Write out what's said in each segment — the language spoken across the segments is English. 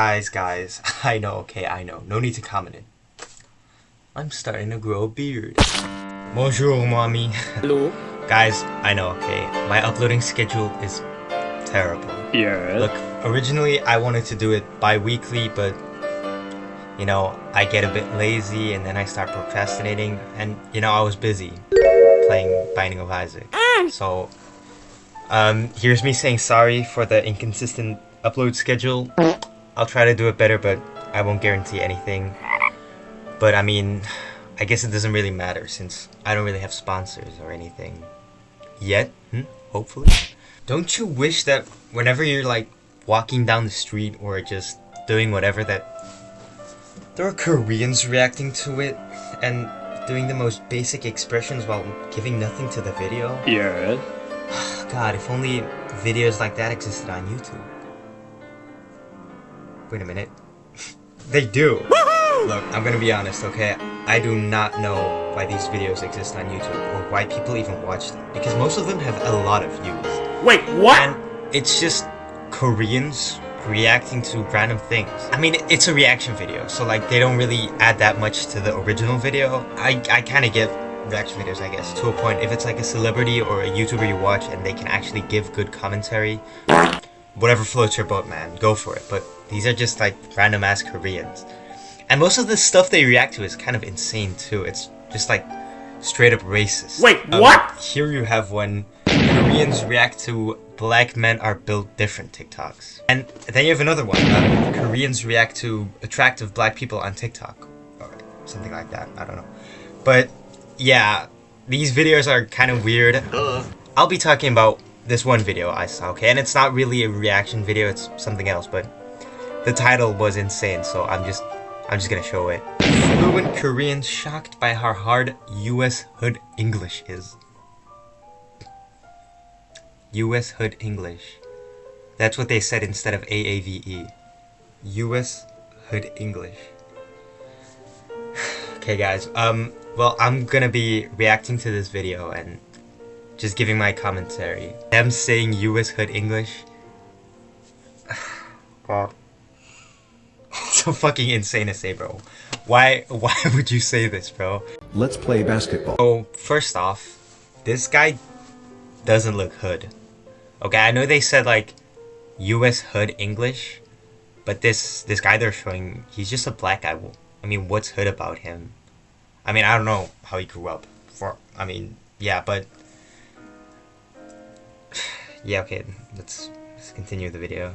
Guys, I know, okay, I know. No need to comment it. I'm starting to grow a beard. Bonjour, mommy. Hello. Guys, I know, okay. My uploading schedule is terrible. Yeah. Look, originally I wanted to do it bi-weekly, but you know, I get a bit lazy and then I start procrastinating, and you know, I was busy playing Binding of Isaac. So, here's me saying sorry for the inconsistent upload schedule. I'll try to do it better, but I won't guarantee anything. But I mean, I guess it doesn't really matter since I don't really have sponsors or anything. Yet, hopefully. Don't you wish that whenever you're like walking down the street or just doing whatever, that there are Koreans reacting to it and doing the most basic expressions while giving nothing to the video? Yeah. God, if only videos like that existed on YouTube. Wait a minute. They do! Look, I'm gonna be honest, okay? I do not know why these videos exist on YouTube or why people even watch them, because most of them have a lot of views. Wait, what? And it's just Koreans reacting to random things. I mean, it's a reaction video, so like they don't really add that much to the original video. I kind of get reaction videos, I guess, to a point. If it's like a celebrity or a YouTuber you watch and they can actually give good commentary, whatever floats your boat, man, go for it. But these are just like random ass Koreans. And most of the stuff they react to is kind of insane too. It's just like straight up racist. Wait, what? Here you have when Koreans react to black men are built different TikToks. And then you have another one. Koreans react to attractive black people on TikTok. Or something like that. I don't know. But yeah, these videos are kind of weird. I'll be talking about this one video I saw, okay? And it's not really a reaction video, it's something else, but the title was insane, so I'm just gonna show it. Fluent Koreans shocked by how hard US Hood English is. US Hood English. That's what they said instead of AAVE. US Hood English. Okay guys, well, I'm gonna be reacting to this video and just giving my commentary. Them saying US Hood English. God. So fucking insane to say, bro. Why would you say this, bro? Let's play basketball. So, first off, this guy doesn't look hood. Okay, I know they said like US Hood English, but this guy they're showing, he's just a black guy. I mean, what's hood about him? I mean, I don't know how he grew up. Yeah, but yeah, okay, let's continue the video.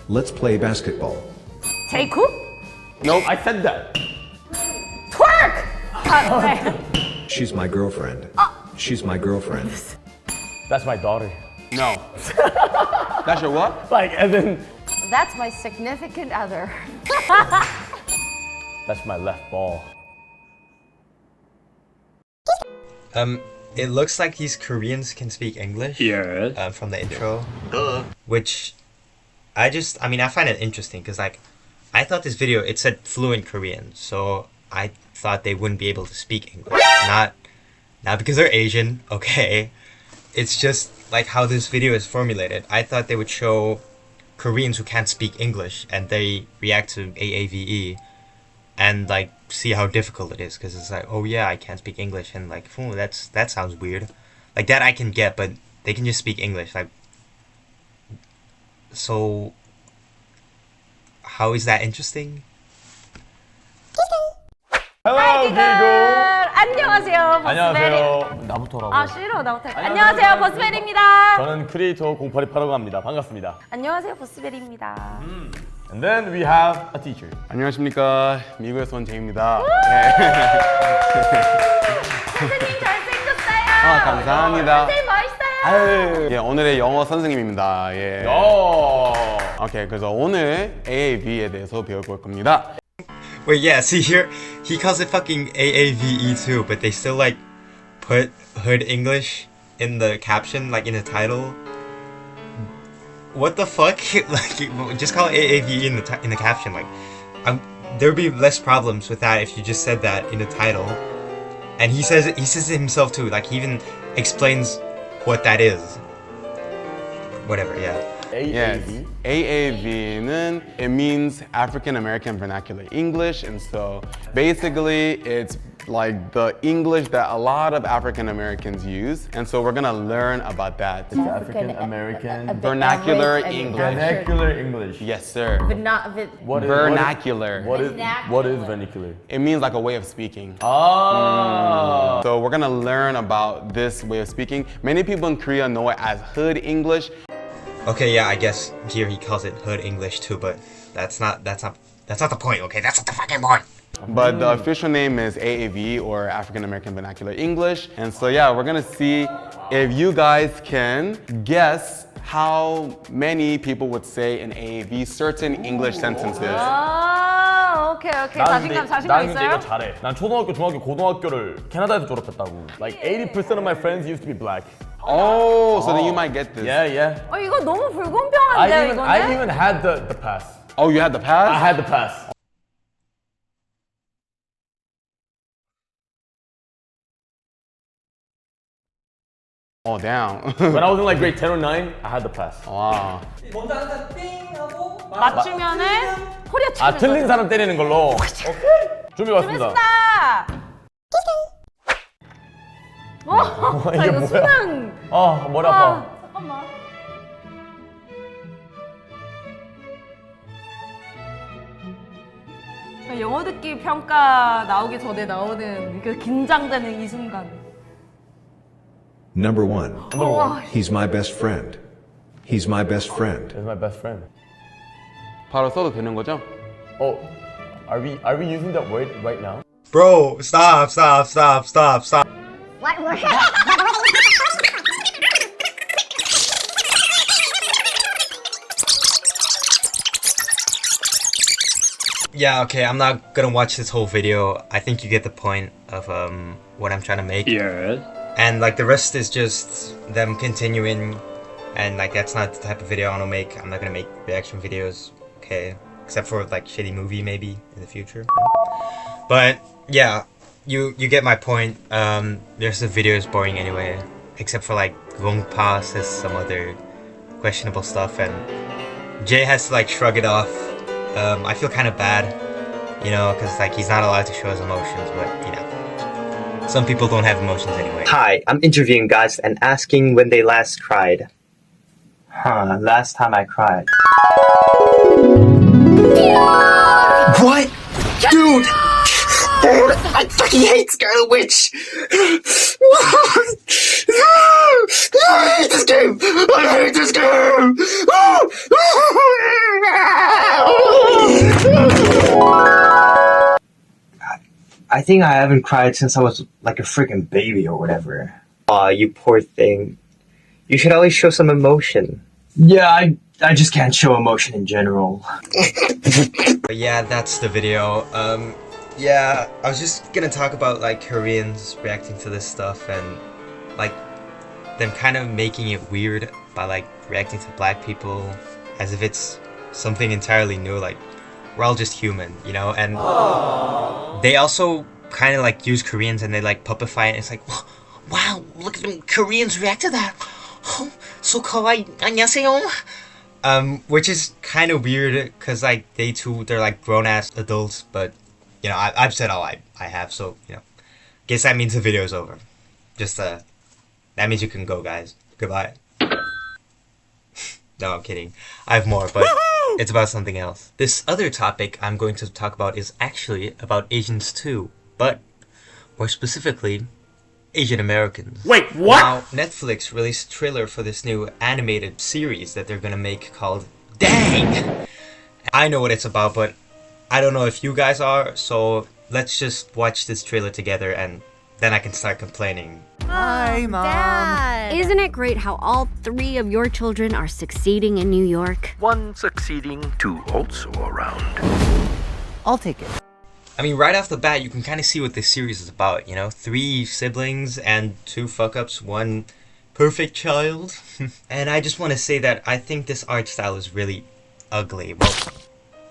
Let's play basketball. 제이콥? Nope, I said that. Twerk! 네. She's my girlfriend. She's my girlfriend. That's my daughter. No. That's your what? Like, and then That's my significant other. that's my left ball. It looks like these Koreans can speak English. Yeah. From the intro. Which I find it interesting because like I thought this video, it said fluent Korean, so I thought they wouldn't be able to speak English. Not because they're Asian, okay. It's just like how this video is formulated. I thought they would show Koreans who can't speak English and they react to AAVE and like see how difficult it is, because it's like, oh yeah, I can't speak English, and like, that sounds weird. Like that I can get, but they can just speak English. Like, so how is that interesting? Hello, Digo. 안녕하세요, 버스베리. 안녕하세요. 나부터 하라고. 아, 싫어, 나부터 할게. 안녕하세요, 버스베리입니다. 저는 크리에이터 0828라고 합니다. 반갑습니다. 안녕하세요, 버스베리입니다. And then we have a teacher. 안녕하십니까. 미국에서 온 제이입니다. 선생님 잘생겼어요. 감사합니다. 선생님 멋있어요. 아유. 예, 오늘의 영어 선생님입니다. 예. 오. 오케이, 그래서 오늘 AAV에 대해서 배워볼 겁니다. Wait, yeah, see here, he calls it fucking AAVE too, but they still like put Hood English in the caption, like in the title. What the fuck? Like, just call it AAVE in the caption. Like, there would be less problems with that if you just said that in the title. And he says it himself too. Like, he even explains what that is. Whatever, yeah. Yes. AAV? AAV는 it means African American Vernacular English, and so basically it's like the English that a lot of African Americans use, and so we're gonna learn about that. African American Vernacular English. vernacular English. Yes, sir. What is Vernacular. What is vernacular? It means like a way of speaking. Ah. So we're gonna learn about this way of speaking. Many people in Korea know it as Hood English. Okay, yeah, I guess here he calls it Hood English too, but that's not the point. Okay, that's not the fucking point. But the official name is AAV, or African American Vernacular English. And so yeah, we're gonna see if you guys can guess how many people would say in AAV certain English sentences. 아, 오케이. 자신감 난 근데 이거 있어요? 잘해. 난 초등학교, 중학교, 고등학교를 캐나다에서 졸업했다고. Like 80% of my friends used to be black. Oh, so then you might get this. Yeah. 이거 너무 불공평한데요, I 이거는? even had the pass. Oh, you had the I pass? had the pass. Oh, damn. When I was in like grade 10 or 9, I had the pass. Wow. 맞추면은 허리에 치는 틀린 사람 때리는 걸로. 오케이. 준비 왔습니다. 다 이게 이거 뭐야? 수능. 머리 아파. 잠깐만. 영어 듣기 평가 나오기 전에 나오는 그 긴장되는 이 순간. Number 1. 와, He's my best friend. He's my best friend. He's my best friend. 바로 써도 되는 거죠? Are we using that word right now? Bro, stop. Yeah, okay, I'm not gonna watch this whole video. I think you get the point of what I'm trying to make. Yes. And like the rest is just them continuing, and like that's not the type of video I want to make. I'm not gonna make reaction videos, okay? Except for like shitty movie maybe in the future. But yeah, you get my point. The rest of the video is boring anyway, except for like Gongpa says some other questionable stuff, and Jay has to like shrug it off. I feel kind of bad, you know, because like he's not allowed to show his emotions, but you know. Some people don't have emotions anyway. Hi, I'm interviewing guys and asking when they last cried. Last time I cried. What? Dude! Dude, I fucking hate Scarlet Witch! I hate this game! I hate this game! I think I haven't cried since I was like a freaking baby or whatever. Aw, you poor thing. You should always show some emotion. Yeah, I just can't show emotion in general. But yeah, that's the video. Yeah, I was just gonna talk about like Koreans reacting to this stuff and like them kind of making it weird by like reacting to black people as if it's something entirely new. Like we're all just human, you know? And they also kind of like use Koreans and they like puppify it. It's like, wow, look at them Koreans react to that. Oh, so kawaii. 안녕하세요. Which is kind of weird because like they're like grown ass adults, but you know I've said all I have, so you know, guess that means the video's over. Just that means you can go, guys. Goodbye. No, I'm kidding. I have more, but it's about something else. This other topic I'm going to talk about is actually about Asians too, but more specifically, Asian Americans. Wait, what? Now, Netflix released a trailer for this new animated series that they're gonna make called Dang! I know what it's about, but I don't know if you guys are, so let's just watch this trailer together and then I can start complaining. Hi, Mom. Dad. Isn't it great how all 3 of your children are succeeding in New York? One succeeding, 2 also around. I'll take it. I mean, right off the bat, you can kind of see what this series is about, you know? 3 siblings and 2 fuck-ups, 1 perfect child. And I just want to say that I think this art style is really ugly. Well,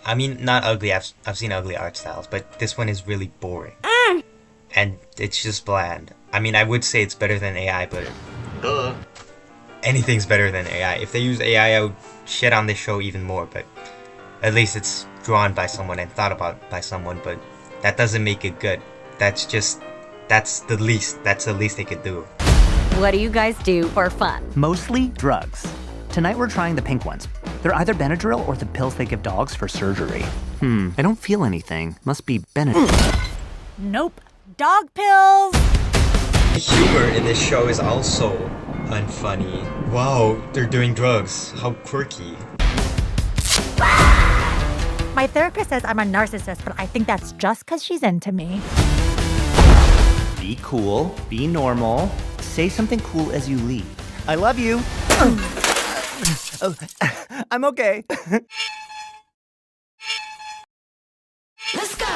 I mean, not ugly, I've seen ugly art styles, but this one is really boring. And it's just bland. I mean, I would say it's better than AI, but duh. anything's better than AI. If they use AI, I would shit on this show even more, but at least it's drawn by someone and thought about by someone, but that doesn't make it good. That's the least they could do. What do you guys do for fun? Mostly drugs. Tonight we're trying the pink ones. They're either Benadryl or the pills they give dogs for surgery. I don't feel anything. Must be Benadryl. Nope. Dog pills! The humor in this show is also unfunny. Wow, they're doing drugs. How quirky. My therapist says I'm a narcissist, but I think that's just because she's into me. Be cool. Be normal. Say something cool as you leave. I love you. Oh, I'm okay. Let's go!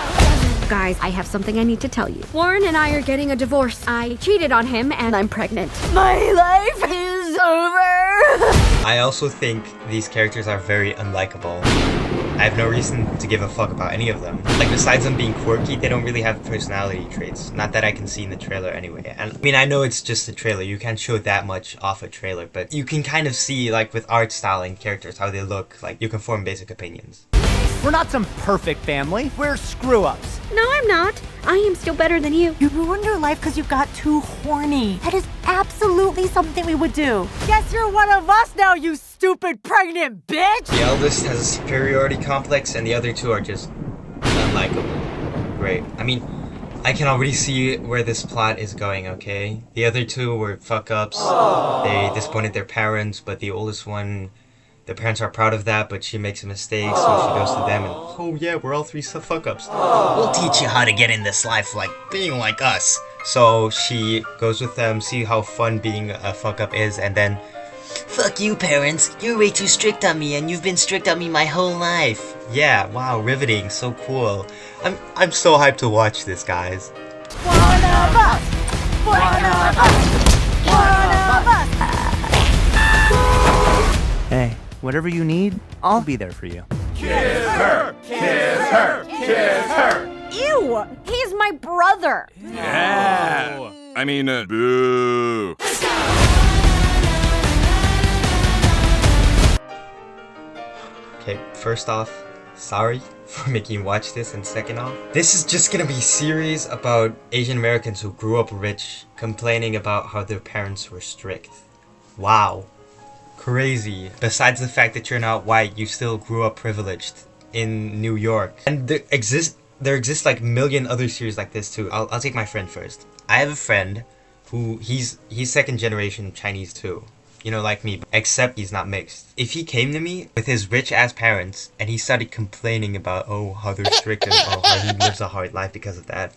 Guys, I have something I need to tell you. Warren and I are getting a divorce. I cheated on him and I'm pregnant. My life is over! I also think these characters are very unlikable. I have no reason to give a fuck about any of them. Like, besides them being quirky, they don't really have personality traits. Not that I can see in the trailer anyway. And I mean, I know it's just a trailer. You can't show that much off a trailer, but you can kind of see, like, with art style and characters, how they look. Like, you can form basic opinions. We're not some perfect family. We're screw-ups. No, I'm not. I am still better than you. You ruined your life because you got too horny. That is absolutely something we would do. Guess you're one of us now, you stupid pregnant bitch! The eldest has a superiority complex, and the other two are just unlikable. Great. I mean, I can already see where this plot is going, okay? The other two were fuck-ups. They disappointed their parents, but the oldest one, the parents are proud of that, but she makes a mistake, so she goes to them and, oh yeah, we're all three fuck-ups. We'll teach you how to get in this life like being like us. So she goes with them, see how fun being a fuck-up is, and then, fuck you, parents. You're way too strict on me, and you've been strict on me my whole life. Yeah, wow, riveting, so cool. I'm so hyped to watch this, guys. One of us! One of us! One of us! Hey, whatever you need, I'll be there for you. Kiss her! Kiss her! Kiss her! Ew! He's my brother! Yeah! I mean, boo! Okay, first off, sorry for making you watch this, and second off, this is just gonna be a series about Asian Americans who grew up rich complaining about how their parents were strict. Wow. Crazy. Besides the fact that you're not white, you still grew up privileged in New York. And there exists like a million other series like this too. I'll take my friend first. I have a friend who he's second generation Chinese too. You know, like me, except he's not mixed. If he came to me with his rich ass parents and he started complaining about, oh, how they're strict and oh, how he lives a hard life because of that,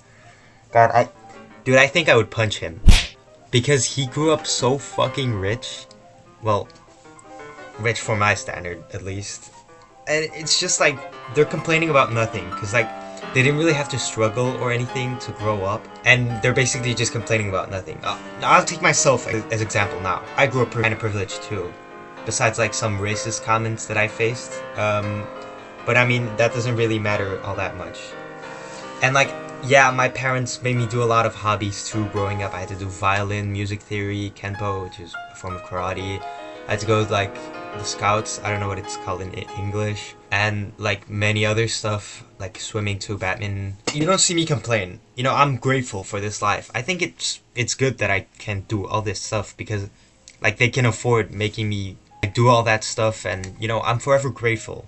God, I think I would punch him. Because he grew up so fucking rich. Well, rich for my standard, at least. And it's just like, they're complaining about nothing. Because, like, they didn't really have to struggle or anything to grow up. And they're basically just complaining about nothing. I'll take myself as example now. I grew up kind of privileged too. Besides, like, some racist comments that I faced. But I mean, that doesn't really matter all that much. And, like, yeah, my parents made me do a lot of hobbies too growing up. I had to do violin, music theory, Kenpo, which is a form of karate. I had to go, like, the Scouts, I don't know what it's called in English, and like many other stuff, like swimming too, badminton. You don't see me complain. You know, I'm grateful for this life. I think it's good that I can do all this stuff because, like, they can afford making me do all that stuff, and, you know, I'm forever grateful.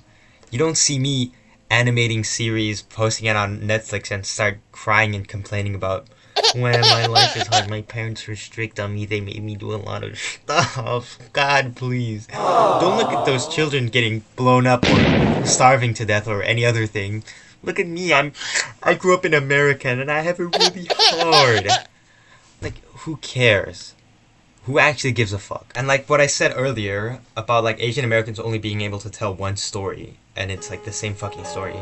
You don't see me animating series, posting it on Netflix, and start crying and complaining about, when my life is hard, my parents were strict on me, they made me do a lot of stuff. God, please. Don't look at those children getting blown up or starving to death or any other thing. Look at me, I grew up in America and I have it really hard. Like, who cares? Who actually gives a fuck? And like what I said earlier about, like, Asian Americans only being able to tell one story, and it's like the same fucking story.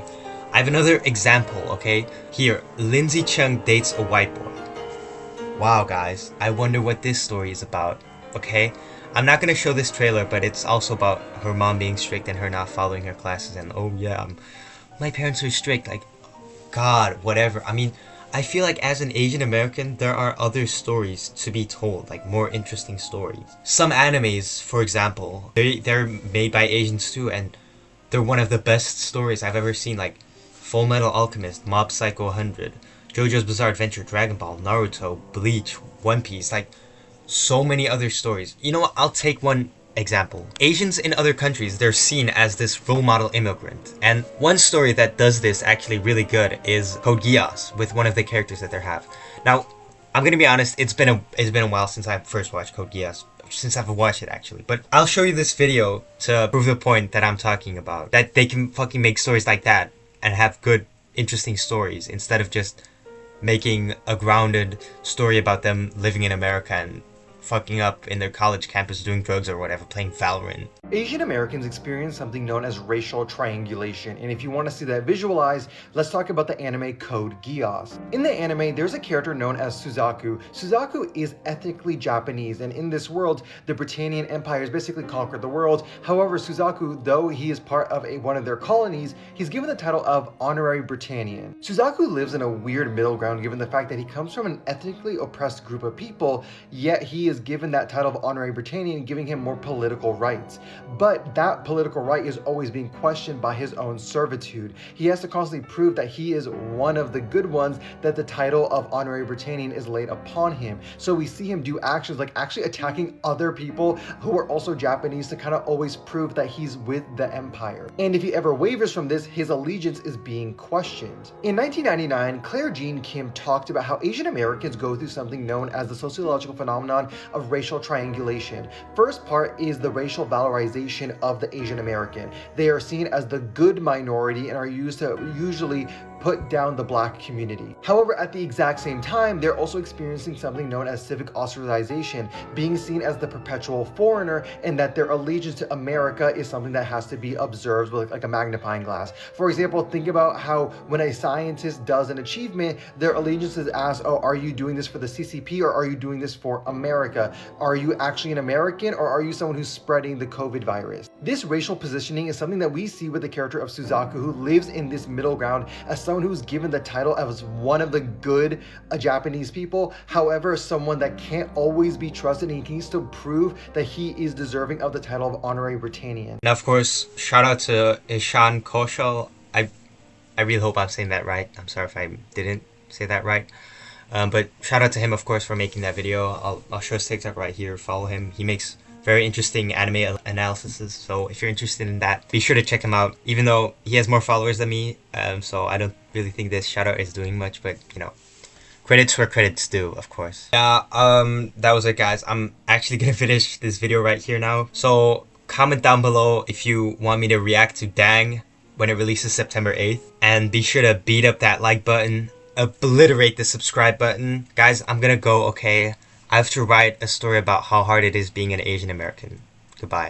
I have another example, okay? Here, Lindsay Chung dates a white boy. Wow, guys, I wonder what this story is about, okay? I'm not gonna show this trailer, but it's also about her mom being strict and her not following her classes, and oh yeah, my parents were strict, like, God, whatever. I mean, I feel like as an Asian American, there are other stories to be told, like more interesting stories. Some animes, for example, they're made by Asians too, and they're one of the best stories I've ever seen, like Full Metal Alchemist, Mob Psycho 100, JoJo's Bizarre Adventure, Dragon Ball, Naruto, Bleach, One Piece, like so many other stories. You know what, I'll take one example. Asians in other countries, they're seen as this role model immigrant. And one story that does this actually really good is Code Geass, with one of the characters that they have. Now, I'm gonna be honest, it's been a while since I first watched Code Geass. Since I've watched it actually. But I'll show you this video to prove the point that I'm talking about. That they can fucking make stories like that and have good, interesting stories instead of just making a grounded story about them living in America and fucking up in their college campus doing drugs or whatever, playing Valorant. Asian Americans experience something known as racial triangulation, and if you want to see that visualized, let's talk about the anime Code Geass. In the anime, there's a character known as Suzaku. Suzaku is ethnically Japanese, and in this world, the Britannian Empire has basically conquered the world. However, Suzaku, though he is part of one of their colonies, he's given the title of Honorary Britannian. Suzaku lives in a weird middle ground given the fact that he comes from an ethnically oppressed group of people, yet he is given that title of Honorary Britannian, giving him more political rights. But that political right is always being questioned by his own servitude. He has to constantly prove that he is one of the good ones, that the title of Honorary Britannian is laid upon him. So we see him do actions like actually attacking other people who are also Japanese to kind of always prove that he's with the empire. And if he ever wavers from this, his allegiance is being questioned. In 1999, Claire Jean Kim talked about how Asian Americans go through something known as the sociological phenomenon of racial triangulation. First part is the racial valorization of the Asian American. They are seen as the good minority and are used to usually put down the black community. However, at the exact same time, they're also experiencing something known as civic ostracization, being seen as the perpetual foreigner, and that their allegiance to America is something that has to be observed with like a magnifying glass. For example, think about how when a scientist does an achievement, their allegiance is asked, oh, are you doing this for the CCP or are you doing this for America? Are you actually an American or are you someone who's spreading the COVID virus? This racial positioning is something that we see with the character of Suzaku, who lives in this middle ground as someone who's given the title as one of the good Japanese people, however, someone that can't always be trusted, and he needs to prove that he is deserving of the title of Honorary Britannian. Now, of course, shout out to Ishan Kaushal. I really hope I'm saying that right. I'm sorry if I didn't say that right. But shout out to him, of course, for making that video. I'll show his TikTok right here. Follow him. He makes very interesting anime analyses, so if you're interested in that, be sure to check him out, even though he has more followers than me, so I don't really think this shout out is doing much, but you know, credits where credits due, of course. Yeah, that was it, guys. I'm actually gonna finish this video right here now, so comment down below if you want me to react to Dang when it releases September 8th, and be sure to beat up that like button, obliterate the subscribe button. Guys, I'm gonna go, okay? I have to write a story about how hard it is being an Asian American. Goodbye.